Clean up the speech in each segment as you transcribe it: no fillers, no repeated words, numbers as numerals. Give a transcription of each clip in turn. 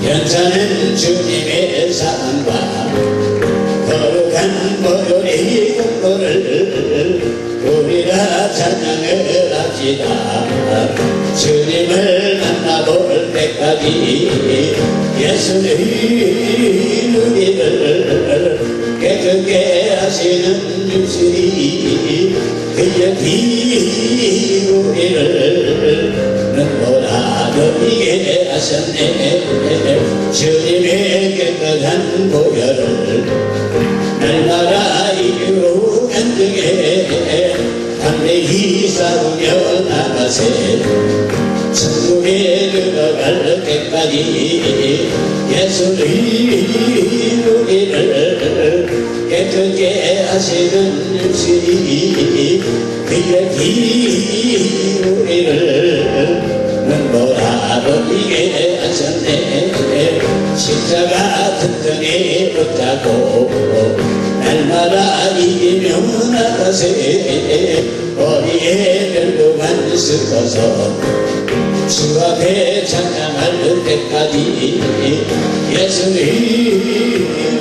연차는 주님의 사랑과 거룩한 보혈의 공로를 우리가 찬양을 합시다. 주님을 만나볼 때까지 예수는 우리를 깨끗게 하시는 주시니 그의 피 우리를 눈보라도 이게 하셨네. 주님의 깨끗한 보혈을 날마다 이루어 간증해 담대히 싸우며 나가세. 천국에 들어갈 때까지 예수는 우리를 깨끗게 하시는 주시니 그의 피 우리를 눈보라도 이게 하셨네. 십자가 튼튼히 붙잡고 날마다 이기며 나가세. 머리에 별도만 쓰고서 주 앞에 찬양할 때까지 예수는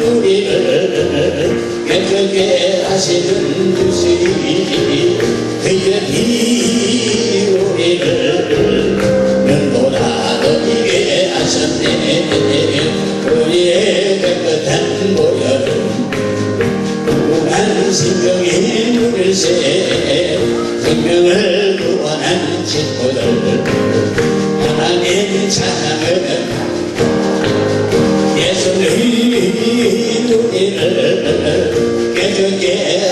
우리를 깨끗게 하시는 주시니 그의 피 우리를 눈보라도 이게 하셨네. 우리의 깨끗한 보혈은 무한 생명의 물새 생명을 구원한 친구들 하나님 찬양을 예수는 우리를 깨끗게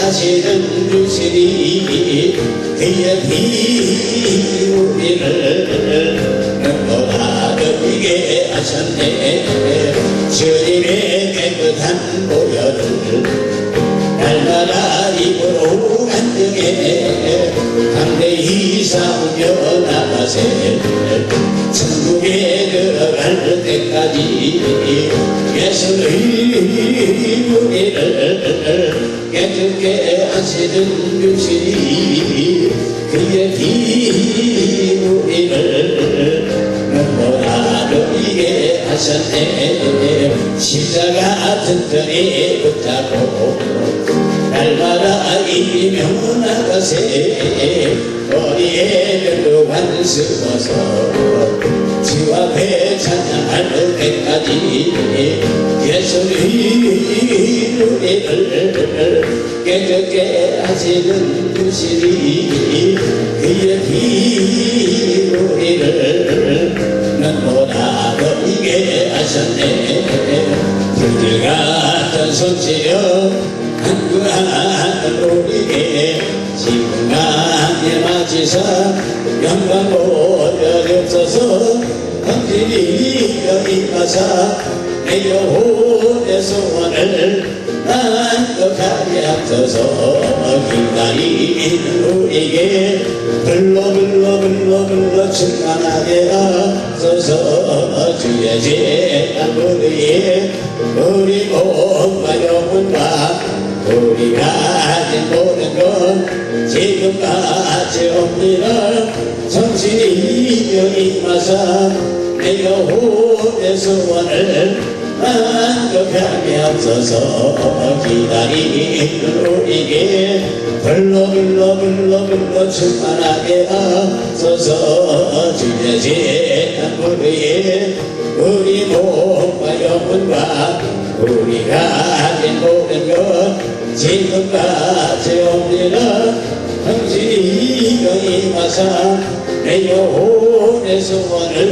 하시는 주시니 그의 피 우리를 눈보라도 이게 하셨네. 주님의 깨끗한 보혈을 날마다 입으로 간증해 담대히 싸우며 나가세. 천국에 들어갈 때까지 예수는 우리를 깨끗게 하시는 주시니 그의 피 우리를 눈보라도 이게 하셨네. 십자가 튼튼히 붙잡고 날마다 이기며 나가세. 머리에 별도만 쓰고서 주 앞에 찬양할 때까지 예수는 우리를 깨끗게 하시는 주시니 그의 피 우리를 눈보라도 이게 하셨네. 불들 같은 손질여 한구한 우리에게 지금까지 마치사 영광 보여주옵소서. 헌신이 여임하사 내 영혼의 소원을 만족하게 하소서. 기다리는 우리에게 불러 충만하게 하소서. 주의 죄악 우리의 우리 몸과 영혼과 우리가 가진 모든 것 지금까지 옵니다. 성신이 여임하사 내 영혼의 소원을 만족하게 하소서. 기다리는 우리에게 불러 충만하게 하소서. 주의 죄악 우리의 우리 몸과 영혼과 우리가 가진 모든 것 지금까지 옵니다. 당신이 여임하사 내 영혼의 소원을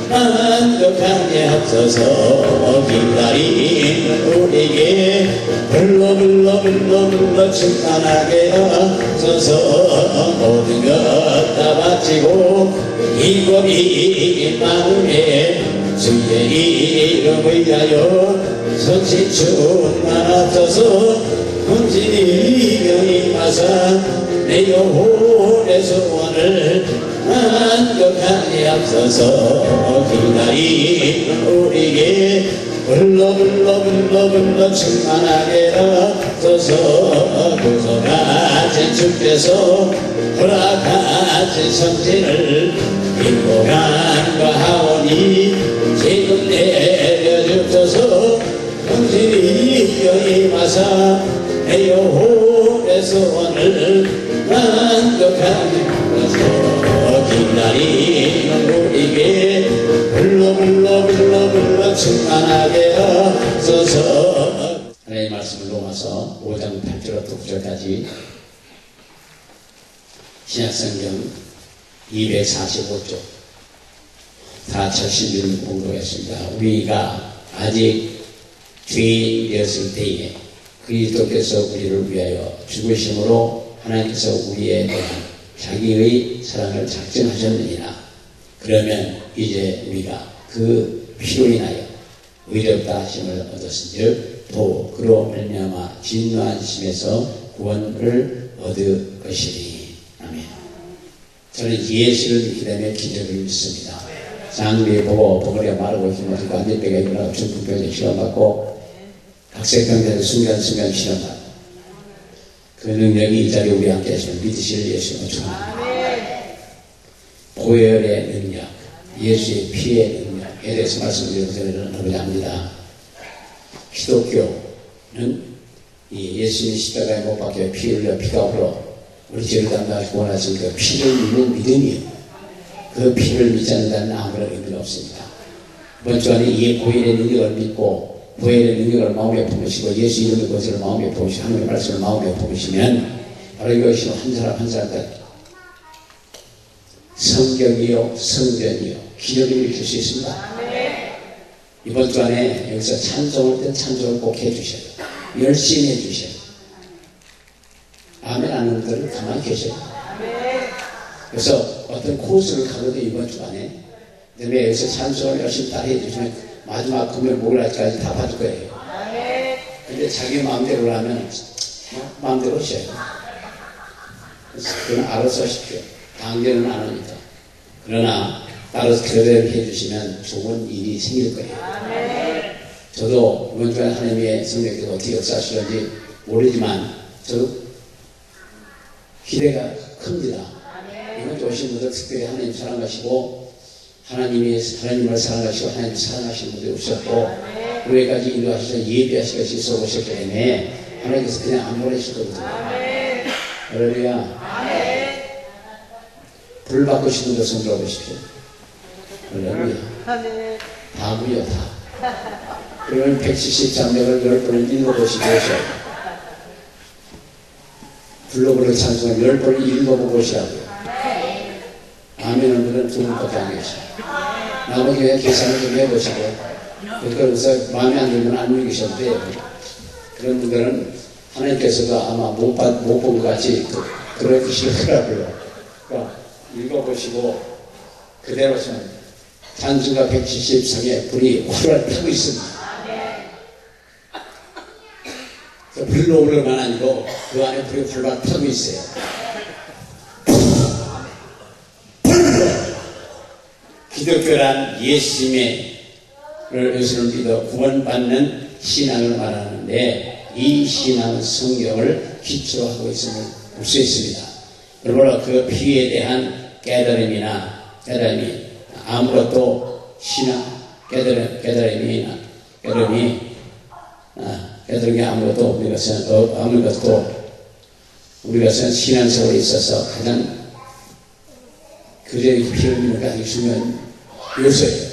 만족하게 하소서. 기다리는 우리에게 불러 충만하게 하소서. 모든 것 다 바치고 이거리 마음에 주의 이름을 위하여 성신 충만하소서. 헌신이 여임하사 내 영혼의 소원을 만족하게 하소서. 기다리는 우리에게 불러 충만하게 하소서. 구속하신 주께서 허락하신 성신을 인고간과 하오니 지금 내 주셔서 성신이 여임하사 내 영혼의 소원을 만족하게 하소서. 기다리는 우리에게 불러 충만하게 하소서. 하나님의 말씀을 로마서 5장 8절부터 9절까지 신약성경 245쪽 다 절신비를 공부했습니다. 우리가 아직 죄인 되었을 때에 그리스도께서 우리를 위하여 죽으심으로 하나님께서 우리에 대한 자기의 사랑을 작정하셨느니라. 그러면 이제 우리가 그 피로 인하여 의롭다 하심을 얻었은즉 또 그로 말미암아 진노한 심에서 구원을 얻을 것이니. 아멘. 저는 예수를 믿기 때문에 기적을 믿습니다. 장미에 보고 버거리가 마르고 힘없고 안전병에 일어나고 중풍병에 실험받고 각색병자들 순간순간 실험받고 그 능력이 이 자리에 우리 함께 하시면 믿으실 예수님을 축원합니다. 보혈의 능력, 예수의 피의 능력에 대해서 말씀드리려고 합니다. 기독교는 이 예수님이 십자가에 못 박혀 피 흘려 피가 흘러 우리 죄를 담당하시고 원하신 그 피를 믿는 믿음이에요. 그 피를 믿지 않는 자는 아무런 의미가 없습니다. 이번 주간에 이 보혈의 능력을 믿고 보혈의 능력을 마음에 품으시고 예수 이름의 것을 마음에 품으시고 하나님의 말씀을 마음에 품으시면 바로 이것이 한 사람 한 사람까지 성경이요 성전이요 기적을 일으킬 수 있습니다. 이번 주간에 여기서 찬송할 때 찬송을 꼭 해주셔요. 열심히 해주셔요. 아멘 하는 분들은 가만히 계셔요. 그래서 어떤 코스를 가거든 이번 주간에 그다음에 여기서 찬송을 열심히 따라해 주시면 마지막 금요일 목요일까지 다 받을 거예요. 근데 자기 마음대로 하면 마음대로 하셔요. 그래서 그건 알아서 하십시오. 강제는 안 하니까. 그러나 따라서 그대로 해주시면 좋은 일이 생길 거예요. 저도 이번 주간에 하나님의 성령께서 어떻게 역사하시는지 모르지만 저도 기대가 큽니다. 이번 주 오신 분들 특별히 하나님 사랑하시고 하나님을 사랑하시고 하나님을 사랑하시는 분들이 오셨고 교회까지 인도하셔서 예배하시고 있어 오셨기 때문에 하나님께서 그냥 안 보내실 거거든요. 할렐루야. 불 받고 싶은 분들 손 들어보십시오. 할렐루야. 다고요 다. 그러면 173명을 10번을 읽어보시고 오셔요. 불러불러 찬송을 10번을 읽어보고 오시라고요. 아멘은 분은 두 분밖에 안 계셔요. 나머지 그냥 계산을 좀 해보시고 그래서 마음에 안 들면 안 읽으셔도 돼요. 그런 분들은 하나님께서도 아마 못 본 것 같이 그러실 거라고요. 그러니까 읽어보시고 그대로 하시면 찬송가 173에 불이 활활 타고 있습니다. 불로 오르만 아니고 그 안에 불이 활활 타고 있어요. 기독교란 예수님을 믿어 구원받는 신앙을 말하는데 이 신앙은 성경을 기초로 하고 있음을 볼 수 있습니다. 그러므로 그 피에 대한 깨달음이 아무것도 신앙 깨달음이 아무것도 우리 것은 신앙생활에 있어서 가장 그들의 피를 믿는 가장 중요한 요소예요.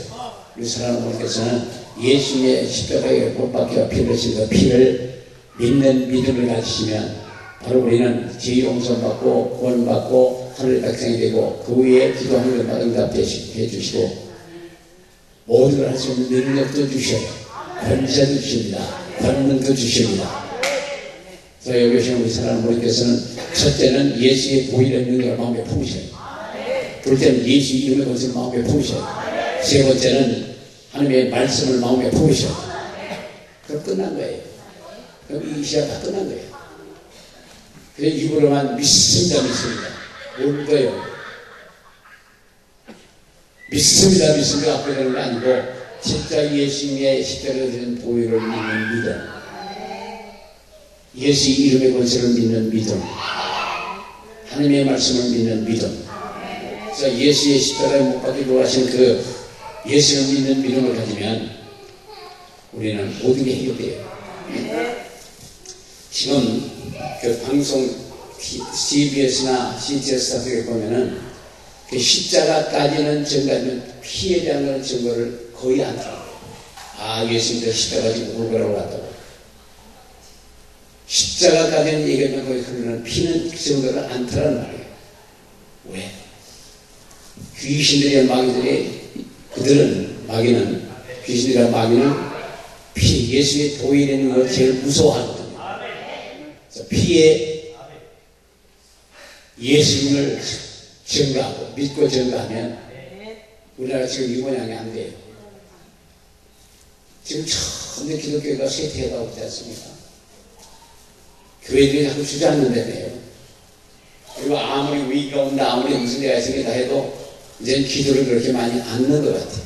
우리 사랑하는 분께서는 예수님의 십자가에 못 박혀 피를 흘리신 그 피를 믿는 믿음을 가지시면 바로 우리는 죄 용서받고 구원받고 하늘 백성이 되고 그 위에 기도하는 것마다 응답해 주시고 모든 걸 할 수 있는 능력도 주셔요. 권세도 주십니다. 권능도 주십니다. 그래서 여기 오신 우리 사랑하는 분께서는 첫째는 예수의 보혈의 능력을 마음에 품으셔요. 둘째는 예수 이름의 것을 마음에 품으셔요. 세 번째는 하나님의 말씀을 마음에 품으셔요. 그럼 끝난 거예요. 그럼 이 시간 다 끝난 거예요. 그래서 입으로만 믿습니다. 모르고요. 믿습니다. 앞에 되는 게 아니고 진짜 예수님의 십자가에 대한 보혈을 믿는 믿음, 예수 이름의 권세를 믿는 믿음, 하나님의 말씀을 믿는 믿음. 그래서 예수의 십자가에 못 박히고 하신 그 예수를 믿는 믿음을 가지면 우리는 모든 게 해결돼요. 지금 그 방송 CBS나 CTS 같은 게 보면은 그 십자가까지는 증거하면 피에 대한 증거를 거의 안 들어요. 아, 예수님도 십자가 지고 물거라고 왔다고. 십자가까지는 얘기하면 거의 그러는 피는 증거를 안 들어란 말이에요. 왜? 귀신들이나 마귀들이, 그들은, 마귀는, 귀신들이나 마귀는 예수의 도인되는 걸 제일 무서워하거든요. 그래서 피에 예수님을 증거하고 믿고 증거하면 우리나라 지금 이 모양이 안 돼요. 지금 처음에 기독교가 쇠퇴해가고 있지 않습니까? 교회들이 자꾸 주저앉는다며요. 그리고 아무리 위기가 온다, 아무리 무슨 일이 있으겠다 해도 이제는 기도를 그렇게 많이 안 넣는 것 같아요.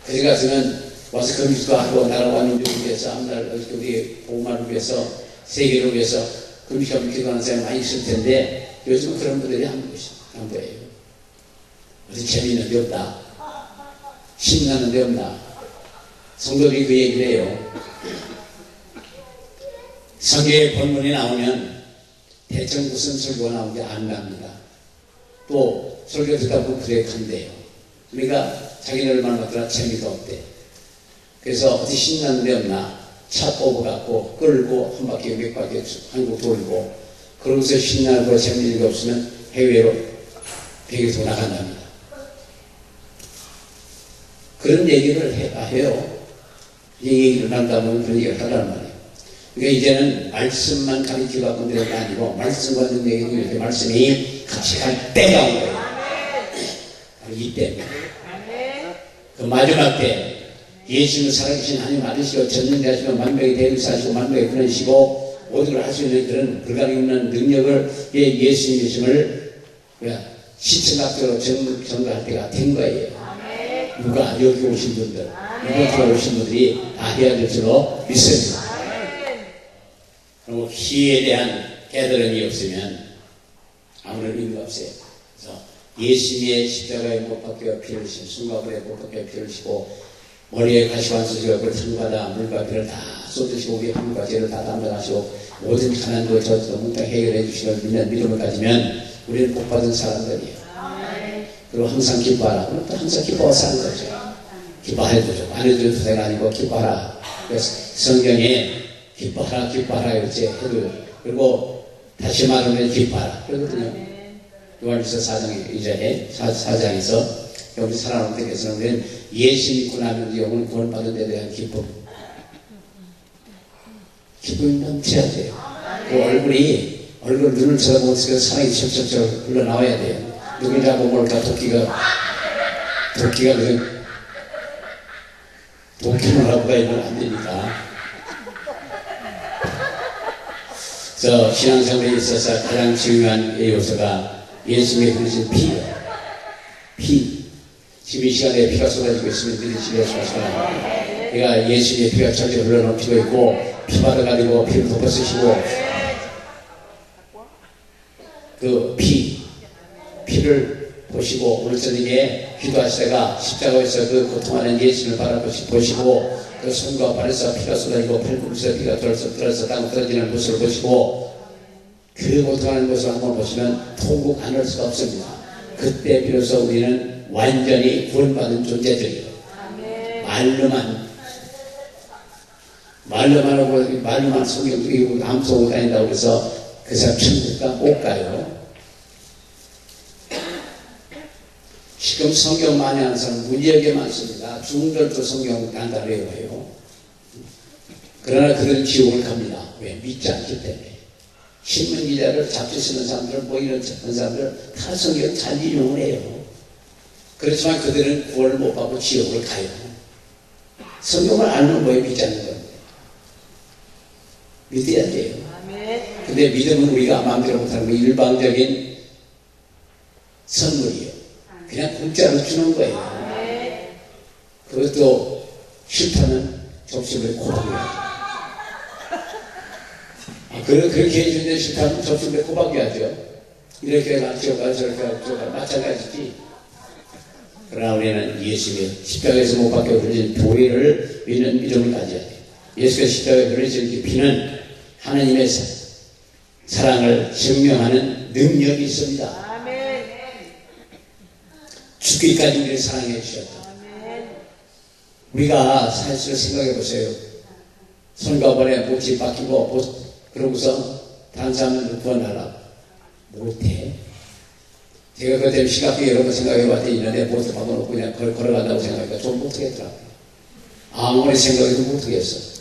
그저 같으면 와서 금식도 하고 나라와 민족을 위해서, 우리 복음화를 위해서, 세계를 위해서 금식하고 기도하는 사람이 많이 있을 텐데 요즘은 그런 분들이 안 보여요. 어디 재미있는 데 없다. 신나는 데 없나. 성도들이 그 얘기를 해요. 성경의 본문이 나오면 대충 무슨 설교가 나오는지 안 납니다. 또 설교 듣다 보면 그래 간대요. 그러니까 자기는 얼마나 봤더라 재미가 없대. 그래서 어디 신나는 데 없나 차 뽑아갖고 끌고 한 바퀴 몇 바퀴 한국 돌고 그러면서 신나고 재미있는 게 없으면 해외로 비행기로 나간답니다. 그런 얘기를 해요. 이 얘기를 난다 보면 그런 얘기를 하란 말이에요. 그러니까 이제는 말씀만 가르치고 건드는 게 아니고 말씀과 능력이 이렇게 말씀이 같이 갈 때가 온 거예요. 바로 이때. 그 마지막 때 예수님은 살아계신 하나님 아들이시고 전능자시고 만명의 대리사시고 만명의 근원이시고 모든 걸 할 수 있는 그런 불가능한 능력을 예수님이심을 시청각적으로 전가할 때가 된 거예요. 누가 여기 오신 분들, 이곳에 오신 분들이 다 해야 될 줄로 믿습니다. 그리고 피에 대한 깨달음이 없으면 아무런 의미가 없어요. 그래서 예수님의 십자가에 못 박혀 피를 흘리시고 숨가불에 못 박혀 피를 흘리시고 머리에 가시관 쓰시고 그 산바다 물과 피를 다 쏟으시고 우리의 함과 죄를 다 담당하시고 모든 가난도 저주도 몽땅 해결해 주시는 믿는 믿음을 가지면 우리는 복받은 사람들이에요. 그리고 항상 기뻐하라. 그럼 또 항상 기뻐하고 사는 거죠. 기뻐해 주죠. 안 해줘도 소리가 아니고 기뻐하라. 그래서 성경에 기뻐하라 기뻐하라 이렇게 해도 그리고 다시 말하면 기뻐하라 그러거든요. 요한일서 4장 이전에 4장에서 여기 사람을 택해서는 우리는 예수 믿고 나면 영혼을 구원받은 데 대한 기쁨이 넘쳐야 돼요. 그 얼굴 눈을 쳐다보면서 사랑이 철철철 흘러나와야 돼요. 누굴 잡고 뭘까 도끼가 그냥 도끼를 하고 가면 안 되니까. 그래서 신앙생활에 있어서 가장 중요한 요소가 예수님의 흘리신 피. 지금 이 시간에 피가 쏟아지고 있으면 너희 집에 소식하라. 그러니까 예수님의 피가 철저히 흘러넘치고 있고 피 받아가지고 피를 덮어쓰시고 그 피를 보시고 오늘 저녁에 기도하시다가 십자가에서 그 고통하는 예수님을 바라보시고 그 손과 발에서 피가 쏟아지고 팔꿈치에서 피가 떨어져 땅 떨어지는 모습을 보시고 그 고통하는 모습을 한번 보시면 통곡 안 할 수가 없습니다. 그때 비로소 우리는 완전히 구원받은 존재들이에요. 말로만 성경 읽고 암송을 다닌다고 해서 그 사람 천국가 못 가요. 지금 성경 많이 하는 사람 무지하게 많습니다. 중들도 성경 단단히 외워요. 그러나 그들은 지옥을 갑니다. 왜? 믿지 않기 때문에. 신문 기자를 잡지 쓰는 사람들, 뭐 이런 사람들 다 성경 잘 인용을 해요. 그렇지만 그들은 구원을 못 받고 지옥을 가요. 성경을 알면 뭐에 믿지 않는 건데. 믿어야 돼요. 근데 믿음은 우리가 마음대로 못하는 거 일방적인 선물이에요. 그냥 공짜로 주는 거예요. 그것도 싫다면 접시물에 고박해야죠. 그렇게 해주는데 싫다면 접시물에 고박해야죠. 이렇게 가르쳐가 저렇게 가르쳐가 마찬가지지. 그러나 우리는 예수님의 십자가에서 못 박혀 흘린 보혈을 믿는 믿음을 가져야 돼요. 예수께서 십자가에 흘리신 피는 하나님의 사랑을 증명하는 능력이 있습니다. 아멘. 죽기까지 우리를 사랑해 주셨다. 아멘. 우리가 사실 생각해 보세요. 손과 발에 못이 박히고 그러고서 다른 사람을 구원하라 못해. 제가 그때 시각도 여러 번 생각해 봤더니 있는데 못을 박아놓고 그냥 걸어간다고 생각하니까 좀 못하겠더라고요. 아무리 생각해도 못하겠어.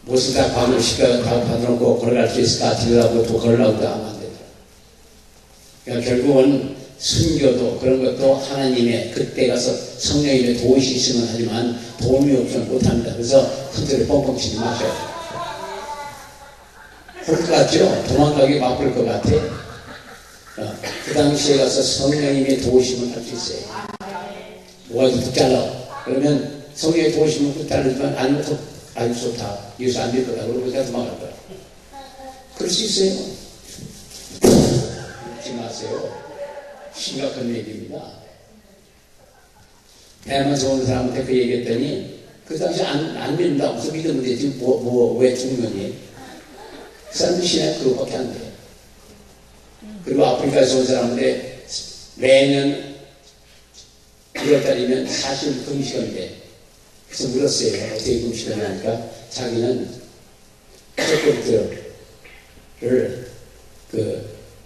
못을 다 박아놓고 시각을 다 박아놓고 걸어갈 수 있을까 뒤로하고 또 걸으려고 하면 안 되더라고요. 그러니까 결국은 순교도 그런 것도 하나님의 그때 가서 성령님의 도우시 있으면 하지만 도움이 없으면 못합니다. 그래서 흔들을 뻥뻥 치지 마셔야 돼요. 할 것 같죠? 도망가기 바쁠 것 같아. 그 당시에 가서 성령님의 도우심을 할 수 있어요. 뭐가 붙잡아. 그러면 성령의 도우심을 붙잡으면 아니면 아주 좋다. 예수 안 될 거다. 그러고 내가 도망갈 거야. 그럴 수 있어요. 잊지 마세요. 심각한 얘기입니다. 대만에서 오는 사람한테 그 얘기했더니 그 당시 안 믿는다. 무슨 믿으면 지금 왜 죽느니? 그 사람들 신앙이 그것밖에 안 돼. 그리고 아프리카에서 온 사람인데 매년 1월달이면 40일 금식인데 그래서 물었어요. 어떻게 금식을 하니까 자기는 초콜릿을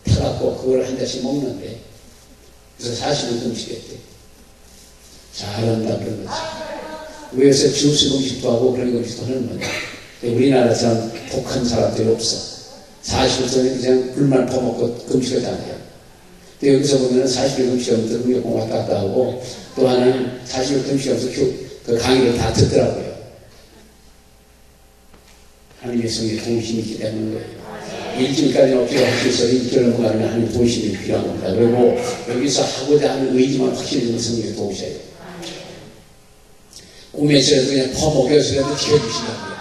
타갖고 그걸 한 잔씩 먹는데 그래서 40일 금식했대. 잘한다 그런 거지. 위에서 주스 금식도 하고 그런 금식도 하는 거야. 우리나라처럼 독한 사람들이 없어. 40일 그냥 굴만 퍼먹고 금식을 다 해요. 근데 여기서 보면은 40일 금식하면서 금식공 왔다 갔다 하고 또 하나는 40일 금식하면서 그 강의를 다 듣더라고요. 하나님의 성에 동심이 있기 때문에 일주일까지는 없어도 할 수 있어요. 일주일 넘어가면 하나님 동심이 필요한 겁니다. 그리고 여기서 하고자 하는 의지만 확실히 성령이 도우셔요. 꿈에서라도 그냥 퍼먹여서라도 지켜주시라고요.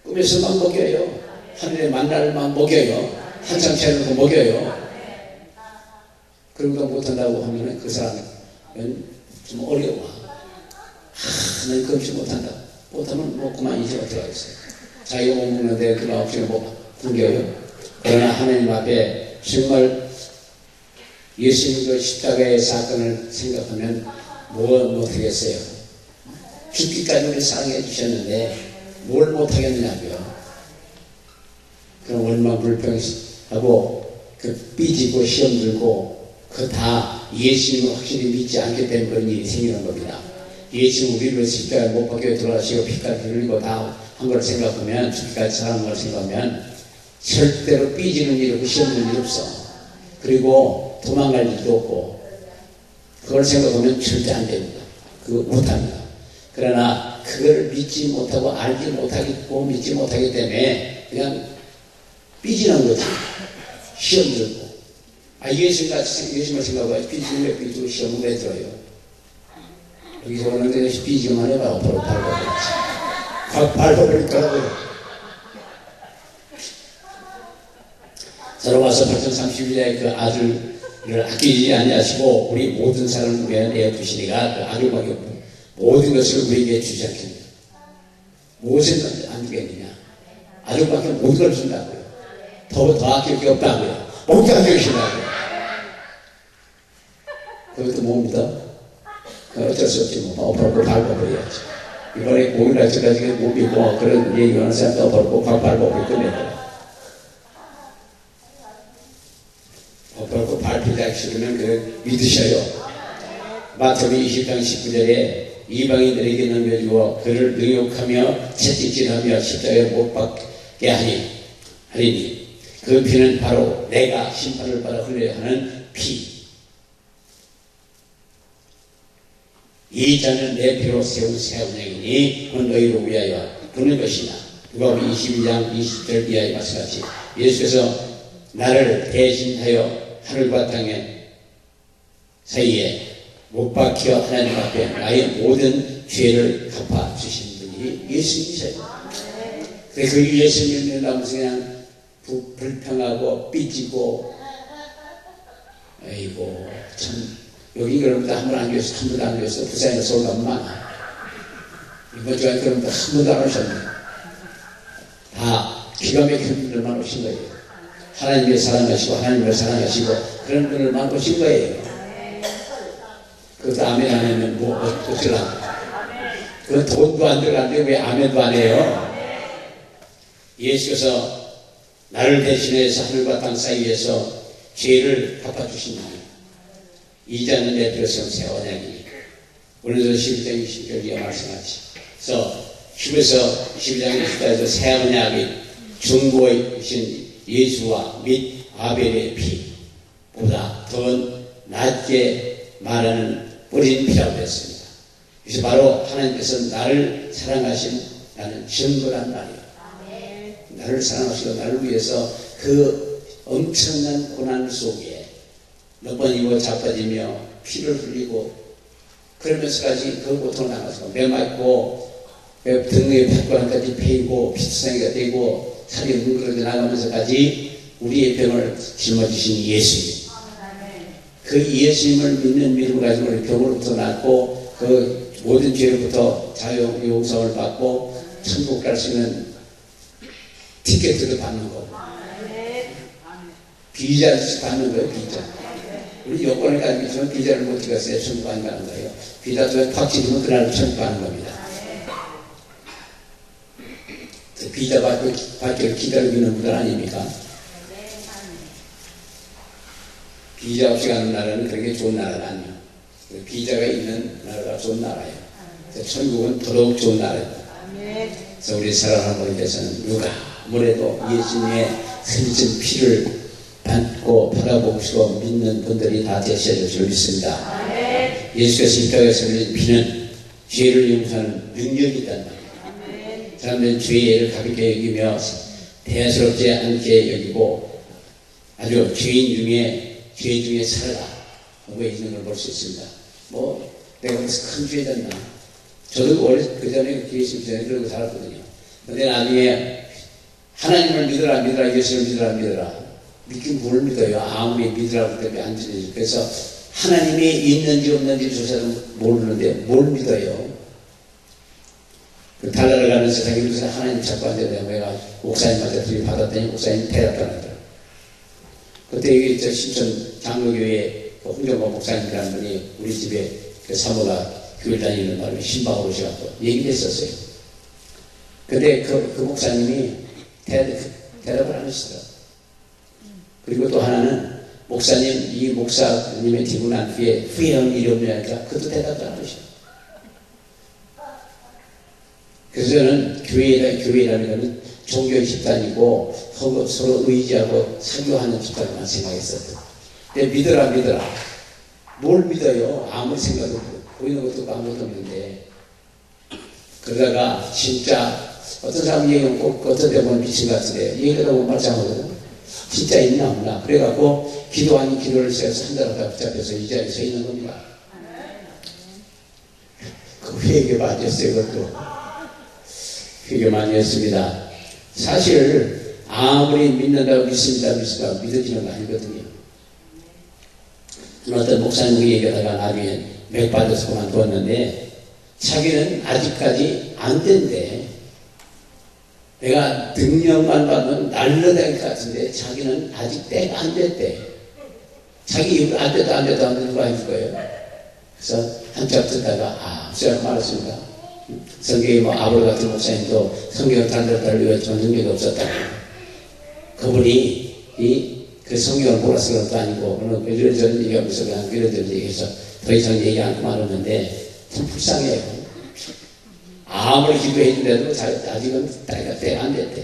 꿈에서만 먹여요. 하늘의 만나를만 먹여요. 한상 차려놓고 먹여요. 그런 거 못한다고 하면 그 사람은 좀 어려워. 난 금식 못한다. 못하면 뭐 그만 이제 어떻게 하겠어요. 자기가 못 먹는데 그 9시에 뭐 굶겨요. 그러나 하나님 앞에 정말 예수님 그 십자가의 사건을 생각하면 뭘 못하겠어요. 죽기까지 우리 사랑해 주셨는데 뭘 못하겠느냐고요. 그럼 얼마나 불평하고 삐지고 시험 들고 그 다 예수님을 확실히 믿지 않기 때문에 그런 일이 생기는 겁니다. 예수님 우리를 십자가에 못 박혀 돌아가시고 피까지 흘리고 다 한 걸 생각하면 죽기까지 사랑한 걸 생각하면 절대로 삐지는 일 없고 시험 들는 일 없어. 그리고 도망갈 일도 없고 그걸 생각하면 절대 안 됩니다. 그거 못합니다. 그러나 그걸 믿지 못하고 알지 못하고 믿지 못하기 때문에 그냥 삐지는 거지. 시험 들고. 예수님을 생각하고 삐지면 삐지고 시험을 왜 들어요? 여기서 오는데 삐지기만 해봐. 앞으로 밟아버리지. 밟아버릴 거라고요. 사로마서 8:32절에 그 아들을 아끼지 아니하시고 우리 모든 사람을 위하여 내어주시니가 그 아들밖에 모든 것을 우리에게 주지 않겠느냐. 무엇을 안 주겠느냐. 아들밖에 모든 걸 준다고요. 더 아낄 게 없다고요. 모두 아껴주신다고요. 그것도 뭡니다. 어쩔 수 없지 뭐. 엎어놓고 밟아버려야지. 이번에 5일날 저까지 못 믿고 그런 얘기하는 사람도 엎어놓고 밟아버리고 끝내요. 엎어놓고 밟히자 싫으면 그 믿으셔요. 마태복음 20장 19절에 이방인들에게 넘겨주어 그를 능욕하며 채찍질하며 십자가에 못 박게 하리니 그 피는 바로 내가 심판을 받아 흘려야 하는 피. 이 잔은 내 피로 세운 새 언약이니 그 너희를 위하여 부는 것이나 누가복음 22장 20절 이하의 말씀같이 예수께서 나를 대신하여 하늘과 땅의 사이에 못 박혀 하나님 앞에 나의 모든 죄를 갚아주신 분이 예수님이세요. 그 예수님을 나면서 그냥 불평하고 삐지고 아이고 참 여기 그러면 한 번 안 계셨어. 한 번도 안 계셨어. 부산에 서울 가면 많아. 이번 주에 그러면 한 번도 안 오셨네. 다 기가 막힌 분들만 오신 거예요. 하나님을 사랑하시고 하나님을 사랑하시고 그런 분들만 오신 거예요. 그것도 아멘 안 하면 뭐 어쩌려고. 그 돈도 안 들어가는데 왜 아멘도 안 해요? 예수께서 나를 대신해서 하늘과 땅 사이에서 죄를 갚아주신다면 이자는 내 뼈 세운 새 언약이니까. 오늘도 12장 20절에 말씀하지. 그래서 숲에서 12장 20절에서 새 언약이 중보이신 예수와 및 아벨의 피보다 더 낮게 말하는 뿌린 피라고 했습니다. 그래서 바로 하나님께서 나를 사랑하신 나는 증거란 말이에요. 나를 사랑하시고 나를 위해서 그 엄청난 고난 속에 몇 번 입어 자빠지며 피를 흘리고 그러면서까지 그 고통을 나가서 메맞고 등에 발가락까지 베이고 피투성이가 되고 살이 뭉그러져 나가면서까지 우리의 병을 짊어지신 예수님. 그 예수님을 믿는 믿음을 가지고 우리 병으로부터 낫고 그 모든 죄로부터 자유용서를 받고 천국 갈 수 있는 티켓을 받는 거고 비자를 받는 거예요. 비자. 우리 여권을 가지고 있으면 비자를 못 찍었어요. 천국 안 가는 거예요. 비자 쪽에 팍 찍으면 그날 천국 가는 겁니다. 비자 받기를 기다리고 있는 분들 아닙니까? 비자 없이 가는 나라는 그렇게 좋은 나라가 아니에요. 비자가 있는 나라가 좋은 나라예요. 천국은 더더욱 좋은 나라입니다. 그래서 우리 사랑하는 분께서는 누가 아무래도 예수님의 흘리신 피를 받고 바라보시고 믿는 분들이 다 되셔야 줄 믿습니다. 예수께서 이 땅에서 흘린 피는 죄를 용서하는 능력이 있단 말이에요. 사람들은 죄를 가볍게 여기며 대수롭지 않게 여기고 아주 죄 중에 살아라 하고 있는 걸 볼 수 있습니다. 뭐 내가 무슨 큰 죄 졌나? 저도 원래 그 전에 예수 전에 그러고 살았거든요. 근데 나중에 하나님을 믿어라 예수를 믿어라 믿긴 뭘 믿어요? 아무리 믿으라고 때문에 안 믿어요. 그래서 하나님이 있는지 없는지 조사도 모르는데 뭘 믿어요? 그 달나라 가는 세상에 무슨 하나님 자꾸 앉아야 내가 목사님한테 들이 받았더니 목사님 대답하는 거예요. 그때 여기 저 신천 장로교회 홍정범 목사님이라는 분이 우리 집에 그 사모가 교회 다니는 바람에 신방으로 오셔서 얘기를 했었어요. 근데 그 목사님이 대답을 안 하시더라고요. 그리고 또 하나는 목사님, 이 목사님의 뒤고 난 뒤에 후회한 일이 없냐니까 그것도 대답을 안 하셔요. 그래서 저는 교회라는 것은 종교 집단이고 서로 의지하고 사교하는 집단만 생각했었거든요. 근데 믿어라. 뭘 믿어요? 아무리 생각도 없고 보이는 것도 아무것도 없는데 그러다가 진짜 어떤 사람 얘기는 꼭 어떤 데 보면 미친 것 같은데 얘기하다 보면 말짱하거든. 진짜 있나 없나 그래갖고 기도 아닌 기도를 세워서 한 달 하다 붙잡혀서 이 자리에 서 있는 겁니다. 그 회개 맞았어요. 그것도 회개 많이 했습니다. 사실 아무리 믿는다고 믿습니다 믿어지는 거 아니거든요. 어떤 목사님이 얘기하다가 나중에 맥 빠져서 그만두었는데 자기는 아직까지 안 된대. 내가 능력만 받으면 날려다닐 것 같은데 자기는 아직 때가 안 됐대. 자기 입으로 안 돼도 누가 해줄 거예요. 그래서 한참 듣다가 목사님 말했습니다. 성경에 뭐 아볼 같은 목사님도 성경을 달달 외웠지만 능력이 없었다고. 그분이 그 성경을 몰아서 그런 것도 아니고 이런저런 얘기하면서 그냥 이런저런 얘기해서 더 이상 얘기 않고 말았는데 참 불쌍해요. 아무리 기도해 준데도 아직은 때가 안 됐대.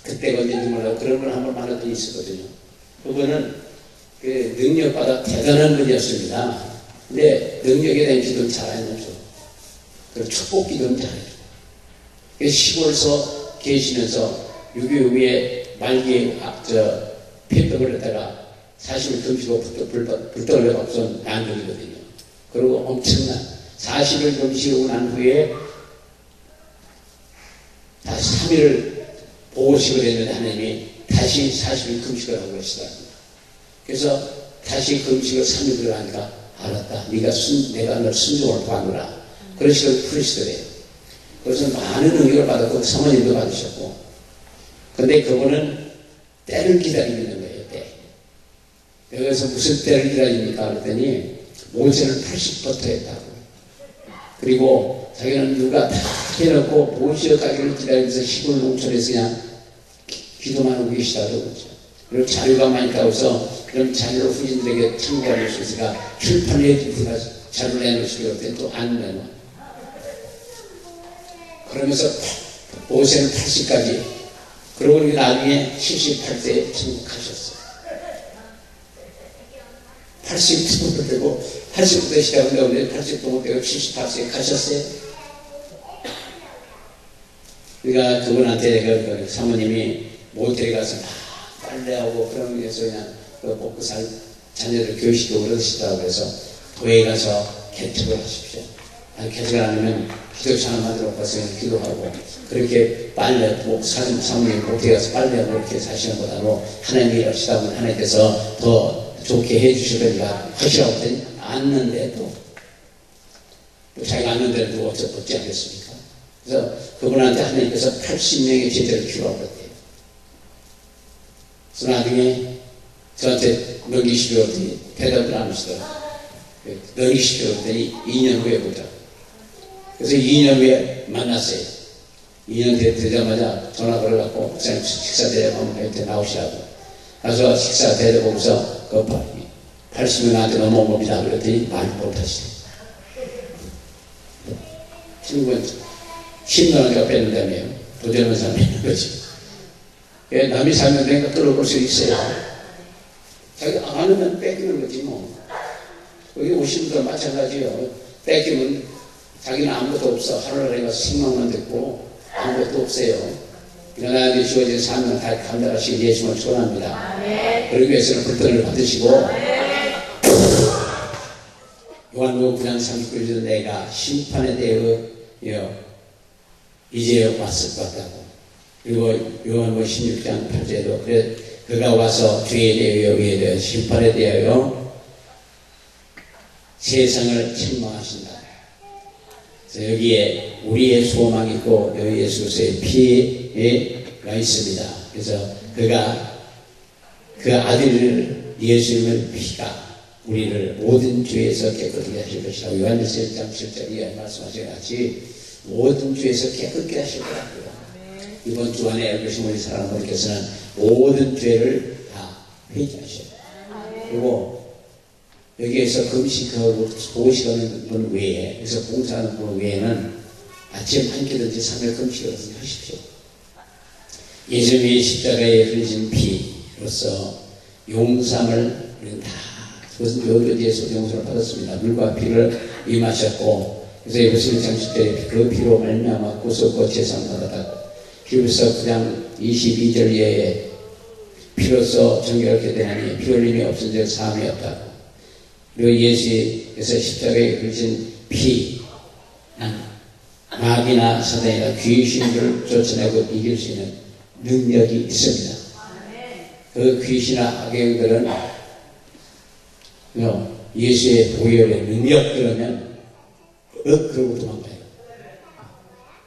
그때가 언제인지 몰라도 그런 걸 한 번 만난 분이 있었거든요. 그분은 그 능력받아 대단한 분이었습니다. 근데 능력에 대한 기도는 잘 안 해줘. 그리고 축복 기도는 잘 해줘. 시골서 계시면서 6.25에 말기에 폐병을 했다가 40일 금식하고 불떡을 해갖고선 난국이거든요. 그리고 엄청난 40일 금식하고 난 후에 다시 3일을 보호식을 했는데 하나님이 다시 40일 금식을 하고 계시더라고요. 그래서 다시 금식을 3일 들어가니까 알았다. 내가 널 순종을 봐주라. 그런 식으로 풀으시더래요. 그래서 많은 응용을 받았고 사모님도 받으셨고. 근데 그분은 때를 기다리고 있는 거예요. 때. 여기서 무슨 때를 기다립니까? 그랬더니 모세를 80부터 했다고. 그리고 자기는 누가 다 해놓고 모시어 가기를 기다리면서 시골 농촌에서 그냥 기도만 하고 계시다고 그러죠. 그리고 자료가 많이 나와서 그럼 자료로 후진들에게 참고할 수 있으니까 출판에 누가 자료를 내놓으시고 그럴 때 또 안 내놔. 그러면서 모세는 80까지 그러고 나중에 78세에 천국하셨어요. 80부터 되고 80부터 시작한다고 80도 못 되고 78세에 가셨어요. 그러니까 그분한테 그 사모님이 모텔에 가서 막 빨래하고 그런 데서 그냥 그 먹고 살 자녀들 교육시키고 그러시더라고요. 그래서 도에 가서 개척을 하십시오. 개척을 안 하면 기도차 하나 만들어 가서 기도하고 그렇게 빨래 사모님 모텔에 가서 빨래하고 그렇게 사시는 보다도 하나님이 하시다 보면 하나님께서 더 좋게 해주시려니까 하시라고 했더니 안는데 또 자기가 안는데도 어찌 하겠습니까? 그래서 그분한테 하나님께서 80명의 제자를 키우라고 그랬대요. 그래서 나중에 저한테 넘기시려 했더니 대답을 안 하시더라고요. 넘기시려 했더니 2년 후에 보자. 그래서 2년 후에 만났어요. 2년 되자마자 전화 걸어갖고 목사님 식사 대접하면 이렇게 나오시라고. 가서 식사 대접하면서 그 80명 나한테 넘어온 겁니다. 그랬더니 말 못하시더라고요. 친구는 10년을 뺐는다며요. 도전을 살면 거지. 남이 살면 내가 끌어볼 수 있어요. 자기가 안 하면 뺏기는 거지 뭐. 여기 오시는 분도 마찬가지예요. 뺏기면 자기는 아무것도 없어. 하루를 해서 생명만 듣고 아무것도 없어요. 나에게 주어진 삶을 다 감당하시기 예수님을 축원합니다. 그러기 위해서는 불편을 받으시고 요한복음 9장 39절에서 내가 심판에 대하여 이제 왔을 것 같다고. 그리고 요한복음 16장 8절에도 그래 그가 와서 죄에 대하여 의에 대하여 심판에 대하여 세상을 책망하신다. 그래서 여기에 우리의 소망이 있고 여기 예수의 피가 있습니다. 그래서 그가 그 아들을 예수님의 피가 우리를 모든 죄에서 깨끗하게 하실 것이라고 요한일서 1장 7절에 말씀하신 같이 모든 죄에서 깨끗게 하실 거라고요. 이번 주안에 알고신 우리 사랑하는 분께서는 모든 죄를 다 회개하셔요. 그리고 여기에서 금식하고 보호식하는 분 외에 그래서 봉사하는 분 외에는 아침 한 끼든지 3일 금식을 하십시오. 예수님이 십자가에 흘리신 피로서 용sam을 우리는 다 그것은 여기에서 용서를 받았습니다. 물과 피를 임하셨고 그래서 예수님 장식때 그 피로 말미암아 구속과 제사를 받았다고. 히브리서 9장 22절 이하에 피로써 정결하게 되나니 피 흘림이 없은 적 사함이 없다고. 그리고 예수께서 십자가에 흘리신 피는 마귀나 사단이나 귀신들을 쫓아내고 이길 수 있는 능력이 있습니다. 그 귀신이나 악행들은 예수의 보혈의 능력 그러면 그러고 도망가요.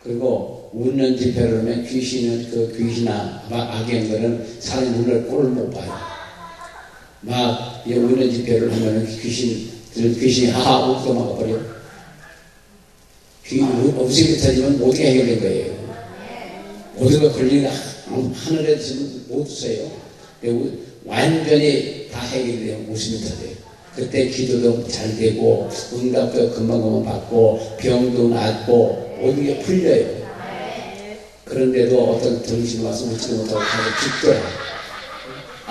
그리고 웃는 지폐를 하면 귀신은 그 귀신이나 악행들은 사람의 눈을 꼴을 못 봐요. 막 웃는 지폐를 하면 귀신이 하하 웃고 도망가버려요. 음식이 터지면 모든 게 해결된 거예요. 모든 거 걸리니까 하늘에 못 웃어요. 완전히 다 해결이 되면 웃음이 터져요. 그때 기도도 잘 되고 응답도 금방 받고 병도 낫고 모든 게 풀려요. 그런데도 어떤 정신이 와서 웃지도 못하고 가서 죽더라.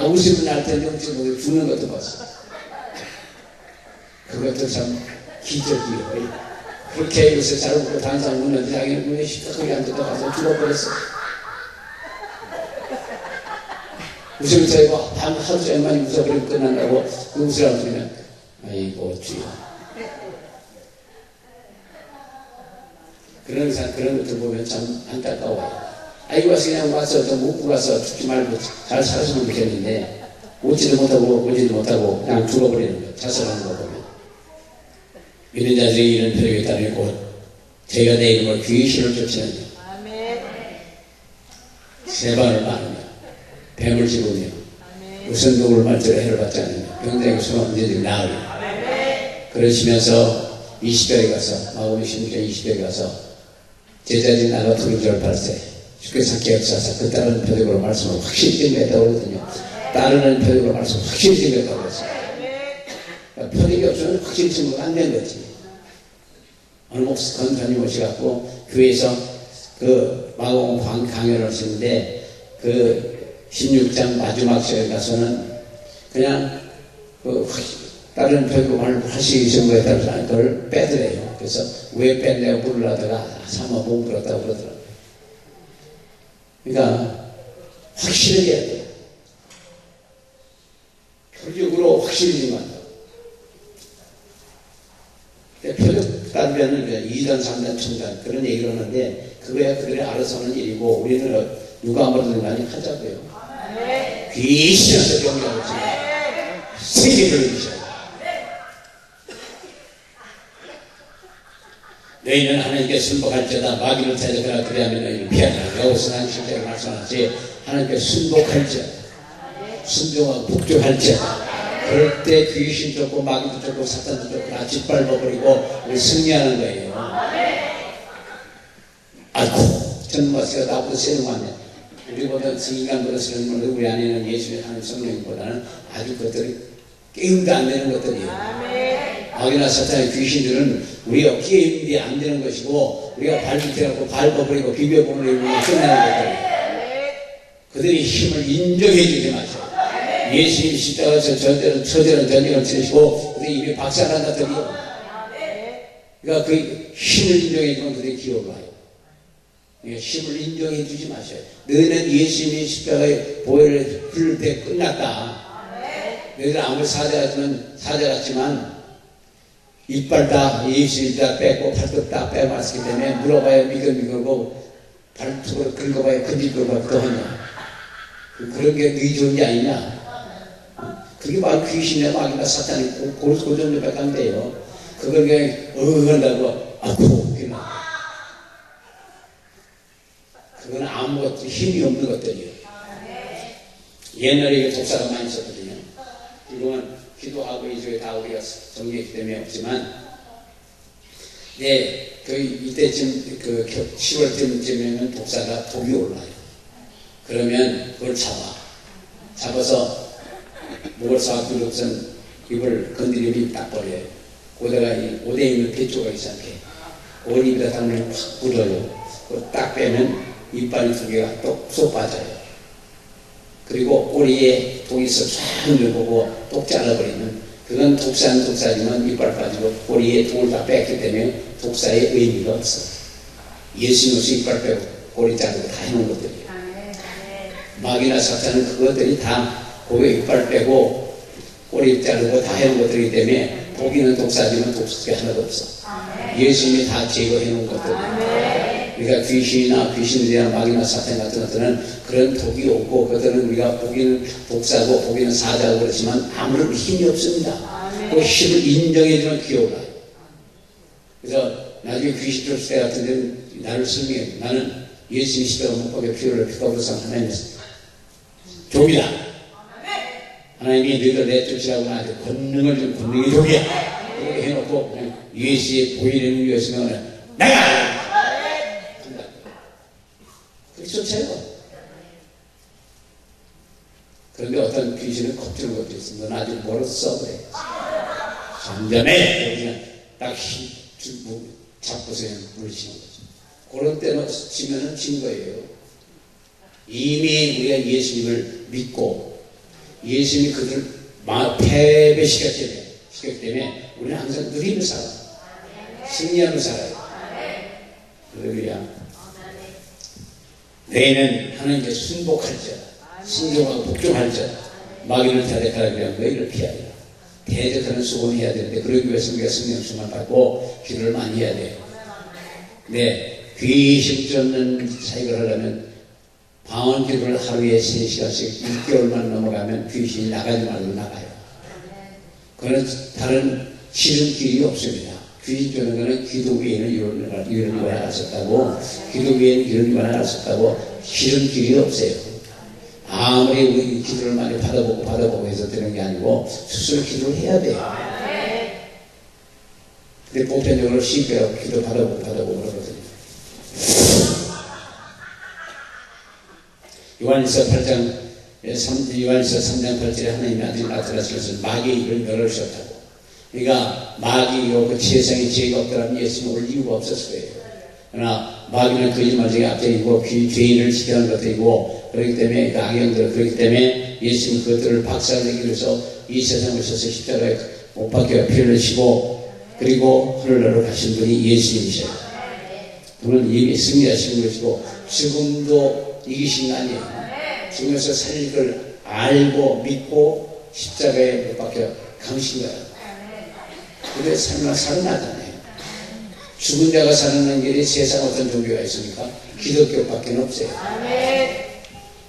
웃음이 날 텐데 웃지도 못하고 죽는 것도 봤어. 그것도 참 기적이에요. 그렇게 요새 잘 웃고 다른 사람 웃는데 자기는 왜 시끄럽게 안 들어가서 죽어버렸어. 웃음이 터지고 하루 종일만 웃어버리고 끝난다고 그 웃으라고 그러면 아이고 주여. 그런 것들 보면 참 안타까워요. 아이고 와서 그냥 와서 좀 웃고 가서 죽지 말고 잘 살았으면 좋겠는데 웃지도 못하고 오지도 못하고 그냥 죽어버리는 거예요. 자살하는 거 보면. 믿는 자들이 이런 표적에 따르고 저희가 내 이름으로 귀신을 쫓으느냐 세방을 마느냐 뱀을 집으며 무슨 누구를 말대로 해를 받지 않느냐 병자에게 수가 언제든지 나으리라. 그러시면서 20절에 가서 마가복음 16장 20절에 가서 제자들이 나가 두루절 발세 주께서 기억하사 그 따르는 표적으로 말씀을 확실히 증거했다고 그러거든요. 따르는 표적으로 말씀을 확실히 증거했다고 그랬어요. 그러니까 표적이 없으면 확실히 증거가 안 된 거지. 어느 목사님 오셔갖고 교회에서 그 마가복음 강연을 하시는데 그 16장 마지막 절에 가서는 그냥 그 다른 표적으로 확실히 증거했다고 그걸 빼더래요. 그래서 왜 뺐냐고 물으려다가 사마 못 물었다고 그러더라고요. 그러니까 확실하게 해야 돼요. 표적으로 확실히 증거한다. 표적 따르면은 2단, 3단, 1000단 그런 얘기를 하는데 그거야 그들이 알아서 하는 일이고 우리는 누가 아무래도 많이 하자고요. 귀신한테 경계하고 있어요. 세계를 이기셔요. 너희는 하나님께 순복할지어다 마귀를 대적하라 그리하면 너희를 피하라. 여기서 난 실제로 말씀하지 하나님께 순복할지어다 순종하고 복종할지어다. 그럴 때 귀신 쫓고 마귀도 쫓고 사탄도 쫓고 다 짓밟아버리고 우리 승리하는 거예요. 아이고 전마스가 나보다 세는 거 아니야. 우리보다 인간보다 세는 건데 우리 안에는 예수의 하나님 성령보다는 아주 그것들이 게임도 안 되는 것들이에요. 마귀나 사탄의 귀신들은 우리가 게임이 안 되는 것이고 우리가 발밑에갖고 밟아버리고 비벼버리고 끝나는 것들이에요. 그들이 힘을 인정해 주지 마세요. 예수님 십자가에서 저대로 전쟁을 치시고 그들이 입에 박살난 것들이요. 그러니까 그 힘을 인정해 주면 그들이 기억을 와요. 그러니까 힘을 인정해 주지 마세요. 너희는 예수님이 십자가에 보혈을 흘릴 때 끝났다. 너희들 아무리 사자 같지만 이빨 다 예수님 다 뺏고 발톱 다 빼놨기 때문에 물어봐야 미끌미끌고 발톱으로 긁어봐야 근질거리고 그러냐. 그런 게 너희 좋은 게 아니냐. 그게 바로 귀신의 마귀나 사탄이 고정력밖에 안 돼요. 그걸 그냥 한다고 아고 그건 아무것도 힘이 없는 것들이에요. 옛날에 독사가 많이 있었거든요. 그동안 기도하고 이쪽에 다 우리가 정리했기 때문에 없지만 이때쯤 10월쯤이면 독사가 독이 올라요. 그러면 그걸 잡아서 목을 쏴두고 우선 입을 건드리면 딱 버려요. 거기다가 오대 있는 폐조가 있지 않게 그 입에다 담으면 확 묻어요. 그걸 딱 빼면 이빨이 두 개가 똑 빠져요. 그리고 꼬리에 독이 있어 쫙 늘고 똑 잘라버리면 그건 독사지만 이빨 빠지고 꼬리에 독을 다 뺐기 때문에 독사의 의미가 없어. 예수님으로서 이빨 빼고 꼬리 자르고 다 해놓은 것들이에요. 마귀나 사탄은 그것들이 다 고개 이빨 빼고 꼬리 자르고 다 해놓은 것들이기 때문에 독이는 독사지만 독사가 하나도 없어. 예수님이 다 제거해 놓은 것들이에요. 그러니까 귀신이나 귀신들이나 마귀나 사탄 같은 것들은 그런 독이 없고 그들은 우리가 보기는 독사고 보기는 사자고 그렇지만 아무런 힘이 없습니다. 그 힘을 인정해주면 기어올라요. 그래서 나중에 귀신 쫓을 때 같은 데는 나를 설명해. 나는 예수님 십자가 못 박혀 피를 피가로서 하나님의 종이다. 하나님이 너희들 내쫓으라고 나한테 권능을 준 권능의 종이야. 이렇게 해놓고 그냥 예수의 보이는 위해서는 나가! 그렇게 쫓아요. 그런데 어떤 귀신은 겁주는 것도 있어. 넌 아직 멀었어 그래. 잠잠해. 그냥 딱 잡고서 물리치는 거죠. 그런 때는 치면은 진 거예요. 이미 우리가 예수님을 믿고 예수님이 그들을 패배시켰기 때문에 우리는 항상 누리며 살아. 승리하며 살아요. 그러면 너희는 하나님께 순복할지어다. 순종하고 복종할지어다. 마귀를 대적하라 그러면 너희를 피하리라. 대적하는 수고는 해야 되는데 그러기 위해서 우리가 성령 충만 받고 기도를 많이 해야 돼요. 네, 귀신 쫓는 사역을 하려면 방언 기도를 하루에 3시간씩 6개월만 넘어가면 귀신이 나가지 말고 나가요. 그건 다른 싫은 길이 없습니다. 귀신 쫓는 거는 기도 외에는 이런 일을 할 수 없다고, 기도 외에는 이런 일을 할 수 없다고, 길은 길이 없어요. 아무리 우리 기도를 많이 받아보고 해서 되는 게 아니고 스스로 기도를 해야 돼요. 근데 보편적으로 쉽게 기도 받아보고 그러거든요. 요한일서 8장 3장 8절에 하나님이 아직 나타나셔서 마귀의 입을 열으셨다고. 그러니까 마귀요 그 세상에 죄가 없더라면 예수님 올 이유가 없었을 거예요. 그러나 마귀는 거짓말 중에 앞장이고 죄인을 지켜하는 것들이고, 그렇기 때문에 그 악령들, 그렇기 때문에 예수님 그것들을 박살내기 위해서 이 세상에 오셔서 십자가에 못 박혀 피를 흘리시고, 그리고 하늘나라로 가신 분이 예수님이셔요. 그는 이미 승리하신 것이고 죽음도 이기신 거 아니에요. 죽으면서 살릴 걸 알고 믿고 십자가에 못 박혀 강신 거예요. 그게 살아나잖아요. 죽은 자가 사는 길이 세상 어떤 종교가 있습니까? 기독교밖에 없어요.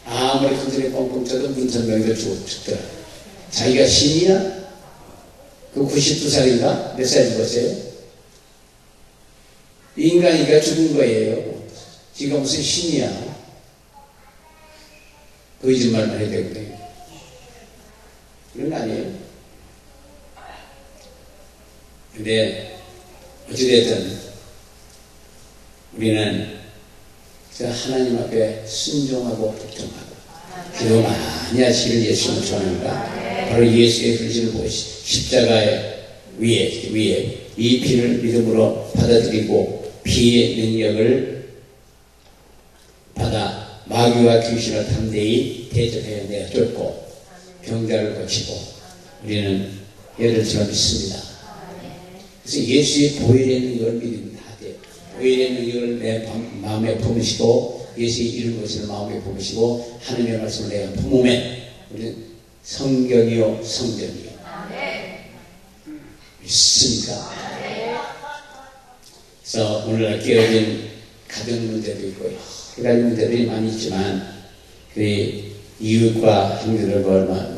아무리 그들이 뻥뻥 쳐도 문선명들 죽더라. 자기가 신이야? 그 92살인가? 몇 살 죽었어요? 인간이가 죽은 거예요. 지가 무슨 신이야? 거짓말만 해야 되거든요. 그런 거 아니에요? 근데 어찌됐든 우리는 하나님 앞에 순종하고 복종하고 기도 많이 하시길 예수님을 전합니다. 바로 예수의 그리스도를 보시 십자가의 위에 이 피를 믿음으로 받아들이고 피의 능력을 받아 마귀와 귀신을 담대히 대적하여 내어 쫓고 병자를 고치고 우리는 열흘처럼 믿습니다. 그래서 예수의 보혈의 능력을 믿으면 다 돼요. 보혈의 능력을 내 마음에 품으시고 예수의 이른 것을 마음에 품으시고 하나님의 말씀을 내가 품으면 우리는 성경이요 성전이요. 믿습니까? 그래서 오늘날 깨어진 가정 문제도 있고 여러 가지 문제들이 많이 있지만 그 이웃과 형제들과 얼마나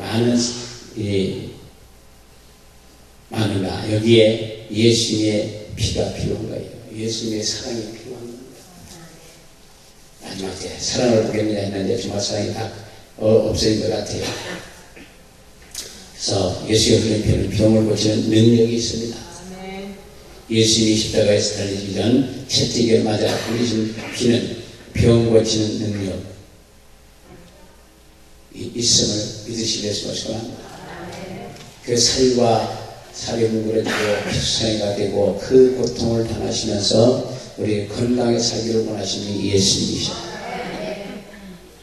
많은가. 여기에 예수님의 피가 필요한 거예요. 예수님의 사랑이 필요한 겁니다. 마지막 때 사랑을 보겠느냐 했는데 정말 사랑이 다 없어진 것 같아요. 그래서 예수의 흘린 피는 병을 고치는 능력이 있습니다. 예수님이 십자가에서 달리기 전 채찍에 맞아 흘리신 피는 병 고치는 능력 있음을 믿으시길 소원합니다. 그 살과 살이 뭉그러지고 피수상이가 되고 그 고통을 당하시면서 우리 건강하게 살기를 원하시는 예수님이셔.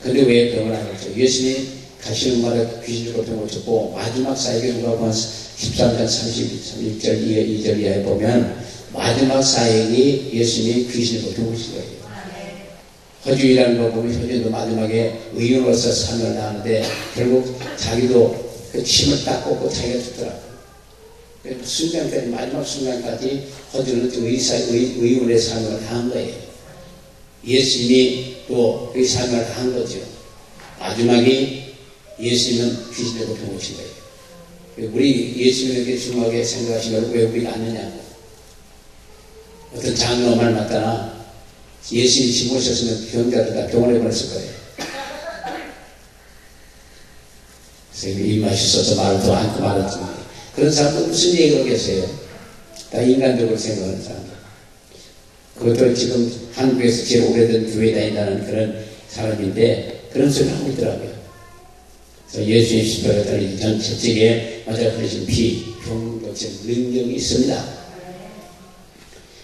근데 왜 병을 안 고쳐? 예수님이 가시는 말에 귀신을 고통을 쳤고 마지막 사역에 누가복음 13장 31절 2절 이하에 보면 마지막 사역이 예수님이 귀신을 고통을 친 거예요. 허주이라는 거 보면 허주도 마지막에 의인으로서 사명을 다하는데 결국 자기도 그 침을 딱 꽂고 자기가 죽더라고요. 순간까지 마지막 순간까지 허주는 의인의 사명을 다한 거예요. 예수님이 또 그 사명을 다한 거죠. 마지막에 예수님은 귀신의 고통을 친 거예요. 우리 예수님에게 중요하게 생각하신 걸 왜 우리가 아느냐고. 어떤 장로 말 맞다나 예수님이 지금 오셨으면 병자들 다 병원에 보냈을 거예요. 그래서 입맛이 있어서 말을 더 안고 말았지만 그런 사람도 무슨 얘기를 계세요? 다 인간적으로 생각하는 사람들. 그것도 지금 한국에서 제일 오래된 교회에 다닌다는 그런 사람인데 그런 소리를 하고 있더라고요. 그래서 예수의 십자가에 달리기 전 채찍에 맞아 흘리신 피, 병 고치는 능력이 있습니다.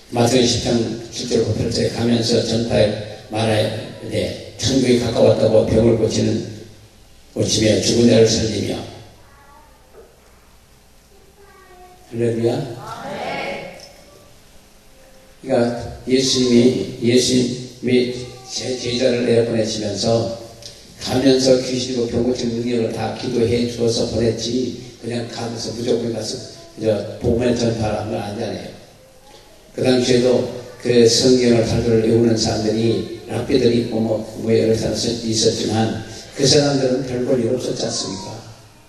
마태복음 10장 7절부터 8절에 가면서 전파에 말해야 돼. 천국이 가까웠다고 병을 고치며 죽은 자를 살리며. 할렐루야. 그러니까 예수님이 제자를 내보내시면서 가면서 귀신이고 병 고치는 능력을 다 기도해 주어서 보냈지 그냥 가면서 무조건 가서 복음의 전파라는 건 아니잖아요. 그 당시에도 그 성경을 발표를 외우는 사람들이 랍비들이 있고 뭐 여러 사람이 있었지만 그 사람들은 별 볼 일 없었지 않습니까?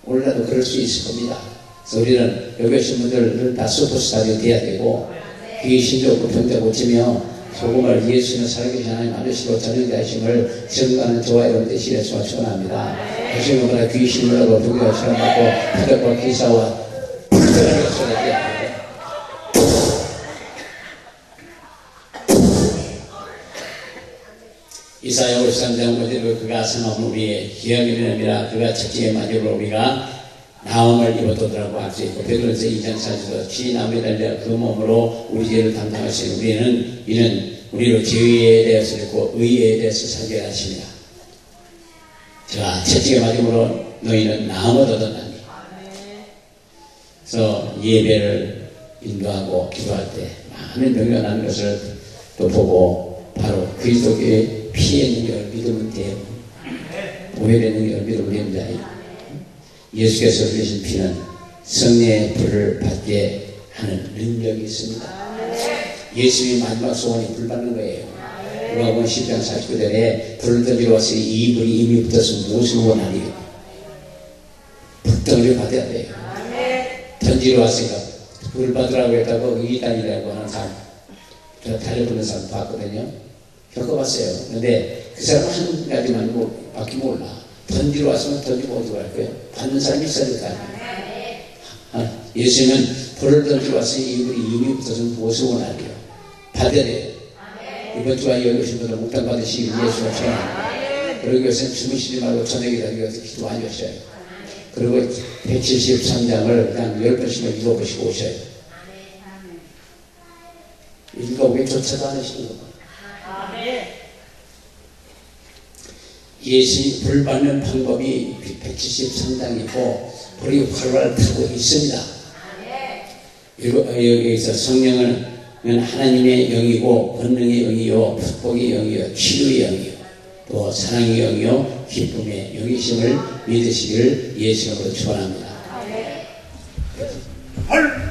오늘날도 그럴 수 있을 겁니다. 그래서 우리는 여기 오신 분들은 다 슈퍼스타이 돼야 되고 귀신도 없고 병자 고치며 소금을 예수는 살아계신 하나님 아저씨로 전형자심을 증거하는 저와 여러분 되시길 축원합니다. 다시 한번 귀신을 하고 병자가 시험받고 타격과 기사와 불들을 쏟아지게 이사야 53장 5절로 그가 성함은 우리의 기억이 이름이라 그가 첫째의 마지막으로 우리가 나음을 입었더라고 할 수 있고 베드로전서 2장 4절에서 지 나무에 달려 그 몸으로 우리 죄를 담당할 수 있는 우리는 이는 우리로 죄에 대해서 읽고 의에 대해서 살게 하십니다. 자, 첫째의 마지막으로 너희는 나음을 얻었나니. 그래서 예배를 인도하고 기도할 때 많은 병력 나는 것을 또 보고 바로 그리스도의 피의 능력을 믿으면 돼요. 보혈의 능력을 믿으면 됩니다. 예수께서 흘리신 피는 성령의 불을 받게 하는 능력이 있습니다. 예수님의 마지막 소원이 불 받는 거예요. 누가복음 10장 49절에 불을 던지러 와서 이 불이 이미 붙었으면 무엇을 원하니? 불덩이를 받아야 돼요. 던지러 왔으니까 불 받으라고 했다고 이단이라고 하는 사람, 저 달려보는 사람 봤거든요. 겪어봤어요. 근데 그 사람 한 가지만 밖에 몰라. 던지러 왔으면 던지고 어디로 갈 거예요? 받는 사람이 있어야 될 거 아니에요. 예수님은 불을 던지러 왔으니 이 불이 이미 붙었으면 무엇을 원하리요? 받아야 돼요. 이번 주에 여기 오신 분들 묵당 받으시기 위해서 전화. 그리고 요새 주무시지 말고 저녁에 다니면서 기도 많이 하셔요. 그리고 173장을 그냥 10번씩만 읽어보시고 오셔요. 읽어보기조차도 않으시는 거예요. 예수님 불 받는 방법이 173장이고 불이 활활 타고 있습니다. 여기서 성령은 하나님의 영이고 권능의 영이요 축복의 영이요 치유의 영이요 또 사랑의 영이요 기쁨의 영이심을 믿으시기를 예수님으로 축원합니다. 헐!